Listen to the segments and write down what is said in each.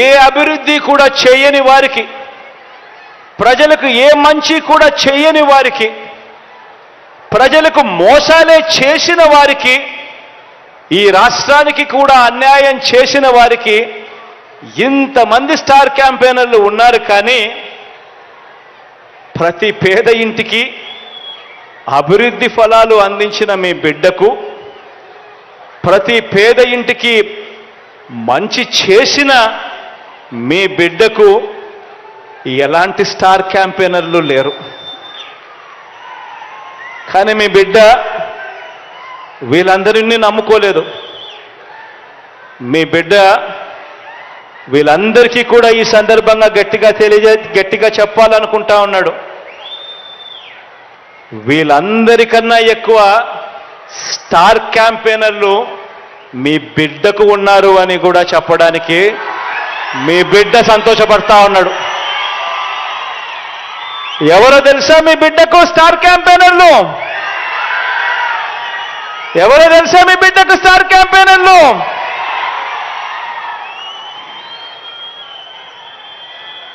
ఏ అభివృద్ధి కూడా చేయని వారికి, ప్రజలకు ఏ మంచి కూడా చేయని వారికి, ప్రజలకు మోసాలే చేసిన వారికి, ఈ రాష్ట్రానికి కూడా అన్యాయం చేసిన వారికి ఇంతమంది స్టార్ క్యాంపెయినర్లు ఉన్నారు. కానీ ప్రతి పేద ఇంటికి అభివృద్ధి ఫలాలు అందించిన మీ బిడ్డకు, ప్రతి పేద ఇంటికి మంచి చేసిన మీ బిడ్డకు ఎలాంటి స్టార్ క్యాంపెయినర్లు లేరు. కానీ మీ బిడ్డ వీళ్ళందరినీ నమ్ముకోలేదు. మీ బిడ్డ వీళ్ళందరికీ కూడా ఈ సందర్భంగా గట్టిగా చెప్పాలనుకుంటా ఉన్నాడు. వీళ్ళందరికన్నా ఎక్కువ స్టార్ క్యాంపెయినర్లు మీ బిడ్డకు ఉన్నారు అని కూడా చెప్పడానికి మీ బిడ్డ సంతోషపడతా ఉన్నాడు. ఎవరో తెలుసా మీ బిడ్డకు స్టార్ క్యాంపెయినర్లు? ఎవరో తెలుసా మీ బిడ్డకు స్టార్ క్యాంపెయినర్లు?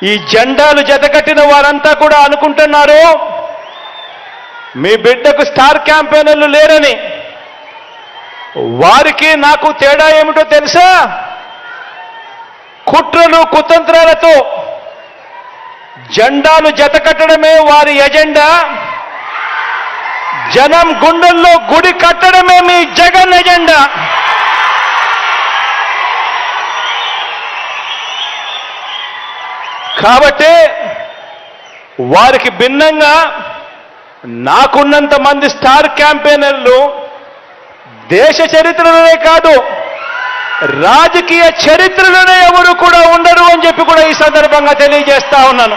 ఈ జెండాలు జతకట్టిన వారంతా కూడా అనుకుంటున్నారు మీ బిడ్డకు స్టార్ క్యాంపెయినర్లు లేరని. వారికి నాకు తేడా ఏమిటో తెలుసా? కుట్రలు కుతంత్రాలతో జెండాలు జతకట్టడమే వారి ఎజెండా, జనం గుండెల్లో గుడి కట్టడమే మీ జగన్ ఎజెండా. కాబట్టి వారికి భిన్నంగా నాకున్నంత మంది స్టార్ క్యాంపెయినర్లు దేశ చరిత్రలోనే కాదు, రాజకీయ చరిత్రలోనే ఎవరు కూడా ఉండరు అని చెప్పి కూడా ఈ సందర్భంగా తెలియజేస్తా ఉన్నాను.